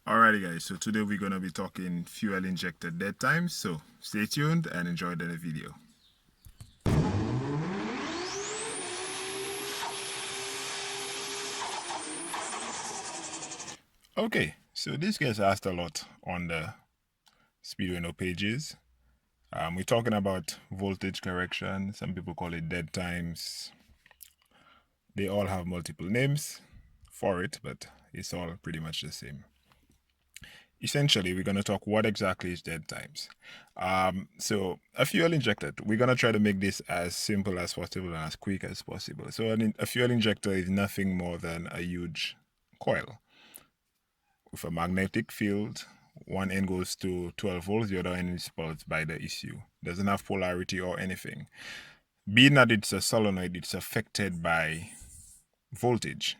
Alrighty guys, so today we're going to be talking fuel injector dead times, so stay tuned and enjoy the video. Okay, so this gets asked a lot on the Speeduino pages. We're talking about voltage correction, some people call it dead times. They all have multiple names for it, but it's all pretty much the same. Essentially, we're going to talk what exactly is dead times. So a fuel injector, we're going to try to make this as simple as possible and as quick as possible. So a fuel injector is nothing more than a huge coil with a magnetic field. One end goes to 12 volts, the other end is pulsed by the ECU. Doesn't have polarity or anything. Being that it's a solenoid, it's affected by voltage.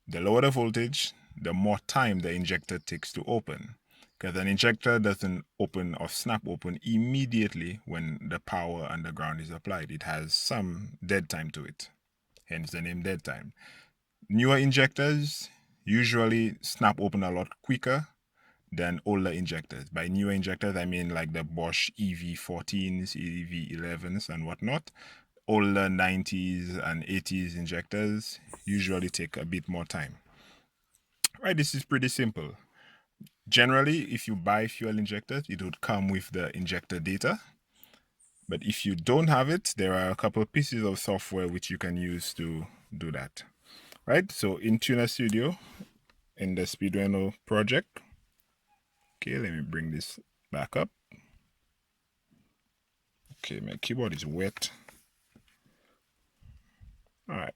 The lower the voltage, the more time the injector takes to open. Because an injector doesn't open or snap open immediately when the power and the ground is applied. It has some dead time to it, hence the name dead time. Newer injectors usually snap open a lot quicker than older injectors. By newer injectors, I mean like the Bosch EV14s, EV11s, and whatnot. Older 90s and 80s injectors usually take a bit more time. Right, this is pretty simple. Generally, if you buy fuel injectors, it would come with the injector data. But if you don't have it, there are a couple of pieces of software which you can use to do that. Right, so in Tunerstudio, in the Speeduino project, okay, let me bring this back up. Okay, my keyboard is wet. All right.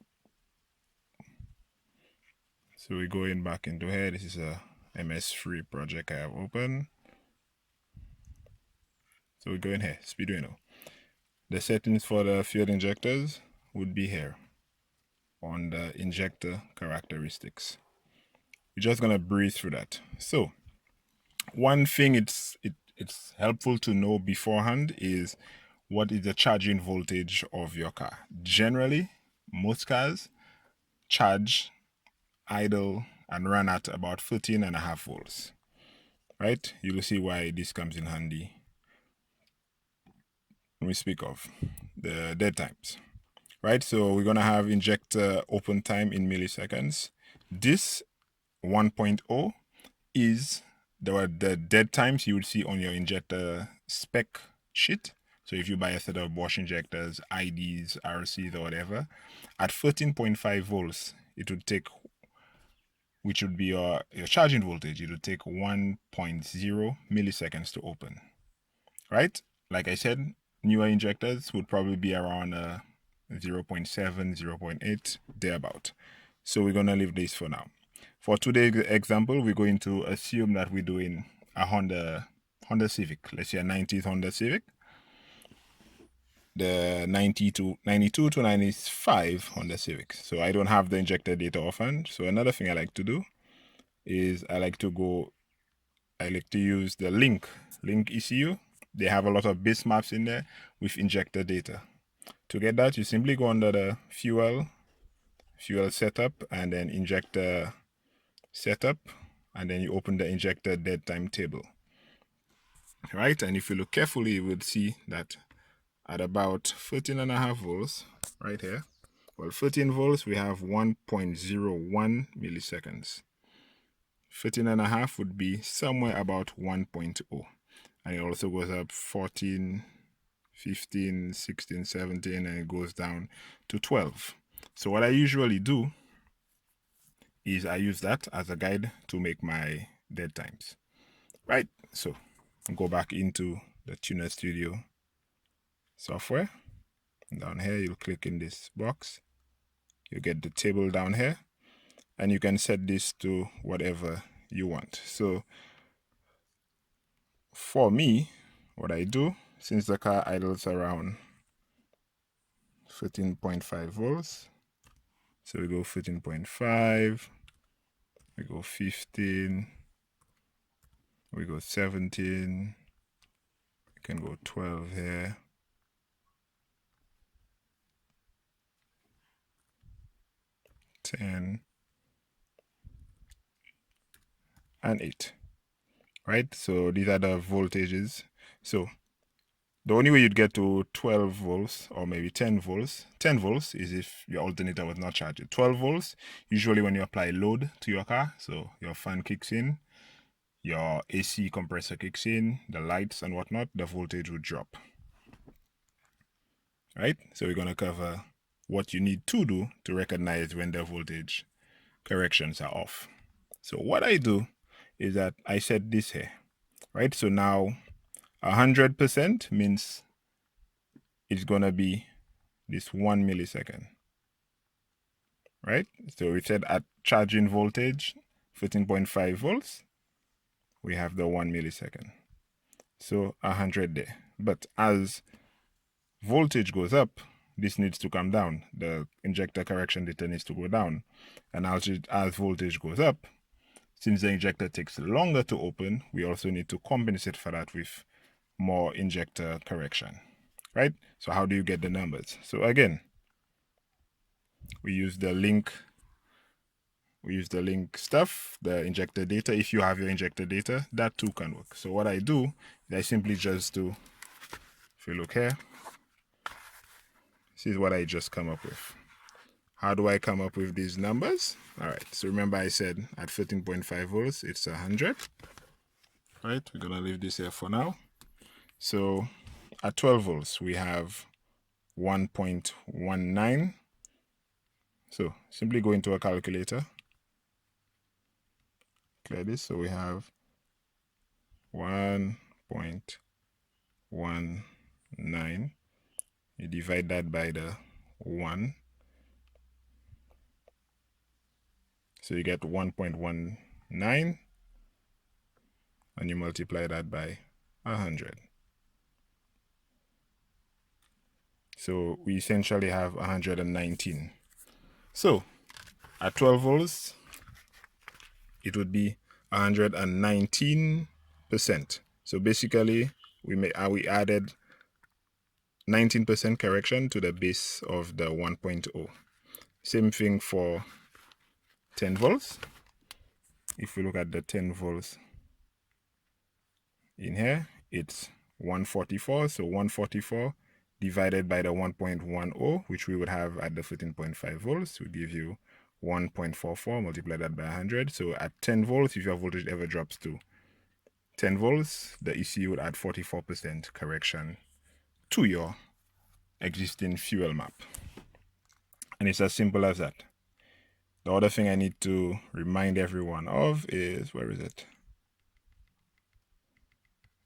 So we're going back into here. This is a MS3 project I have open. So we go in here, Speeduino. The settings for the fuel injectors would be here on the injector characteristics. We're just gonna breeze through that. So one thing it's helpful to know beforehand is what is the charging voltage of your car. Generally, most cars charge, idle, and run at about 13.5 volts. Right? You'll see why this comes in handy when we speak of the dead times. Right? So we're gonna have injector open time in milliseconds. This 1.0 is the dead times you would see on your injector spec sheet. So if you buy a set of Bosch injectors, IDs, RCs, or whatever, at 13.5 volts, it would take, which would be your charging voltage, it would take 1.0 milliseconds to open. Right? Like I said, newer injectors would probably be around 0.7, 0.8, thereabout. So we're going to leave this for now. For today's example, we're going to assume that we're doing a Honda Civic. Let's say a 90s Honda Civic. The 92 to 95 Honda Civic. So I don't have the injector data offhand. So another thing I like to do is I like to use the Linklink ECU. They have a lot of base maps in there with injector data. To get that, you simply go under the fuel setup and then injector setup, and then you open the injector dead time table. Right, and if you look carefully, you will see that at about 13.5 volts, right here, well, 13 volts, we have 1.01 milliseconds. 13.5 would be somewhere about 1.0. And it also goes up 14, 15, 16, 17, and it goes down to 12. So what I usually do is I use that as a guide to make my dead times. Right, so I'll go back into the Tunerstudio software. Down here, you'll click in this box. You get the table down here, and you can set this to whatever you want. So for me, what I do, since the car idles around 13.5 volts, so we go 13.5, we go 15, we go 17, we can go 12 here, 10, and 8. Right? So these are the voltages. So the only way you'd get to 12 volts or maybe 10 volts is if your alternator was not charged. 12 volts, usually when you apply load to your car, so your fan kicks in, your AC compressor kicks in, the lights and whatnot, the voltage would drop. Right? So we're going to cover what you need to do to recognize when the voltage corrections are off. So what I do is that I set this here, right? So now 100% means it's going to be this 1 millisecond, right? So we said at charging voltage 13.5 volts, we have the 1 millisecond. So 100 there. But as voltage goes up, this needs to come down. The injector correction data needs to go down. And as voltage goes up, since the injector takes longer to open, we also need to compensate for that with more injector correction, right? So how do you get the numbers? So again, we use the link stuff, the injector data. If you have your injector data, that too can work. So what I do is I simply just do, if you look here, this is what I just come up with. How do I come up with these numbers? All right, so remember I said at 13.5 volts, it's 100. Right, we're gonna leave this here for now. So at 12 volts, we have 1.19. So simply go into a calculator, clear this. So we have 1.19. You divide that by the 1. So you get 1.19, and you multiply that by 100. So we essentially have 119. So at 12 volts, it would be 119%. So basically, we added 19% correction to the base of the 1.0. Same thing for 10 volts. If we look at the 10 volts in here, it's 144. So 144 divided by the 1.10, which we would have at the 13.5 volts, would give you 1.44, multiply that by 100. So at 10 volts, if your voltage ever drops to 10 volts, the ECU would add 44% correction to your existing fuel map. And it's as simple as that. The other thing I need to remind everyone of is, where is it?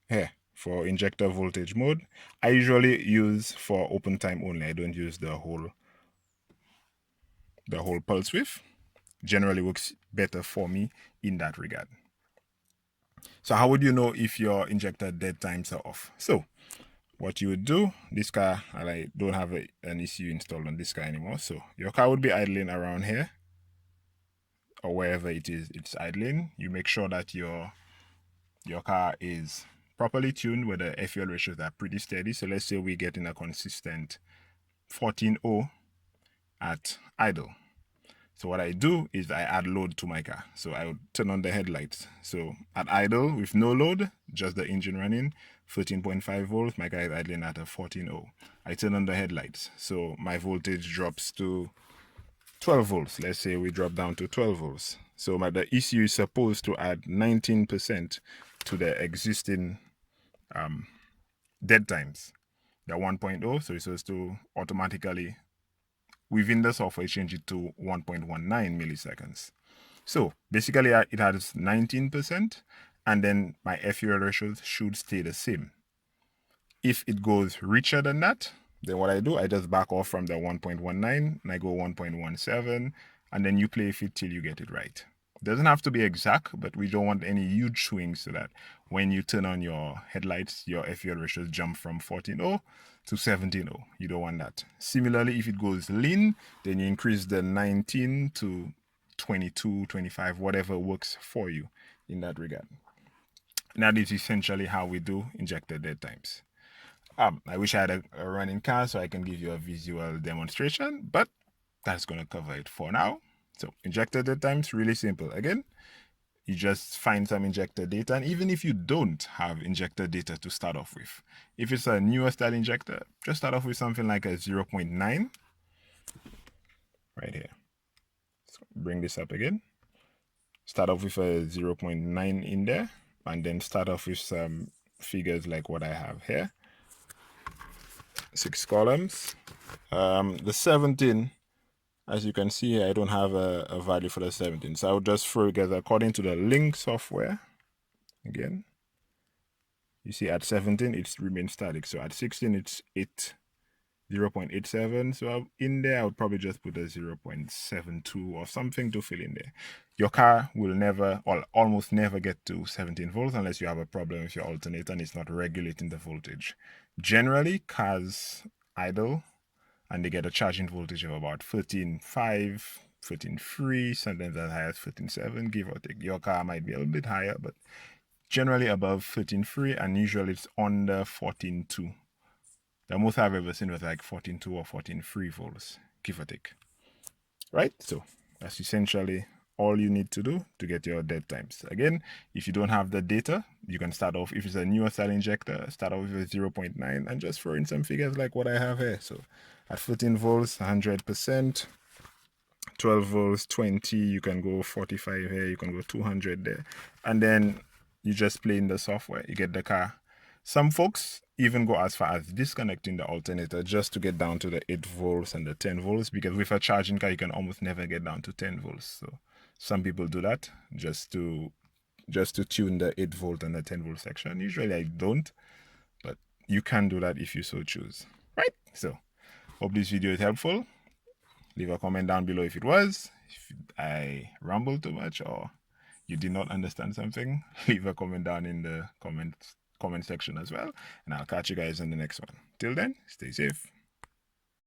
Here, for injector voltage mode. I usually use for open time only. I don't use the whole pulse width. Generally works better for me in that regard. So how would you know if your injector dead times are off? So what you would do, this car, I don't have an ECU installed on this car anymore. So your car would be idling around here or wherever it is it's idling. You make sure that your car is properly tuned where the fuel ratios are pretty steady. So let's say we're getting a consistent 14.0 at idle. So what I do is I add load to my car. So I would turn on the headlights. So at idle with no load, just the engine running, 13.5 volts, my car is idling at a 14.0. I turn on the headlights. So my voltage drops to 12 volts. Let's say we drop down to 12 volts. So the ECU is supposed to add 19% to the existing dead times, the 1.0. So it's supposed to automatically, within the software, change it to 1.19 milliseconds. So basically it has 19%, and then my fuel ratios should stay the same. If it goes richer than that, then what I do, I just back off from the 1.19 and I go 1.17, and then you play with it till you get it right. It doesn't have to be exact, but we don't want any huge swings so that when you turn on your headlights, your fuel ratios jump from 14.0 to 17.0. You don't want that. Similarly, if it goes lean, then you increase the 19 to 22, 25, whatever works for you in that regard. And that is essentially how we do injector dead times. I wish I had a running car so I can give you a visual demonstration, but that's going to cover it for now. So injector dead times, really simple. Again, you just find some injector data. And even if you don't have injector data to start off with, if it's a newer style injector, just start off with something like a 0.9 right here. So bring this up again. Start off with a 0.9 in there, and then start off with some figures like what I have here. 6 columns. The 17, as you can see here, I don't have a value for the 17. So I'll just throw together according to the Link software. Again, you see at 17, it remains static. So at 16, it's 0.87. So in there, I would probably just put a 0.72 or something to fill in there. Your car will never, or almost never, get to 17 volts unless you have a problem with your alternator and it's not regulating the voltage. Generally, cars idle and they get a charging voltage of about 13.5, 13.3, sometimes as high as 13.7, give or take. Your car might be a little bit higher, but generally above 13.3, and usually it's under 14.2. The most I've ever seen was like 14.2 or 14.3 volts, give or take. Right? So that's essentially all you need to do to get your dead times. Again, if you don't have the data, you can start off, if it's a newer style injector, start off with a 0.9 and just throw in some figures like what I have here. So at 14 volts, 100%, 12 volts, 20, you can go 45 here, you can go 200 there. And then you just play in the software, you get the car. Some folks even go as far as disconnecting the alternator just to get down to the 8 volts and the 10 volts, because with a charging car, you can almost never get down to 10 volts. So some people do that just to tune the 8 volt and the 10 volt section. Usually I don't, but you can do that if you so choose. Right? So hope this video is helpful. Leave a comment down below if it was. If I rambled too much or you did not understand something, leave a comment down in the comment section as well, and I'll catch you guys in the next one. Till then, stay safe.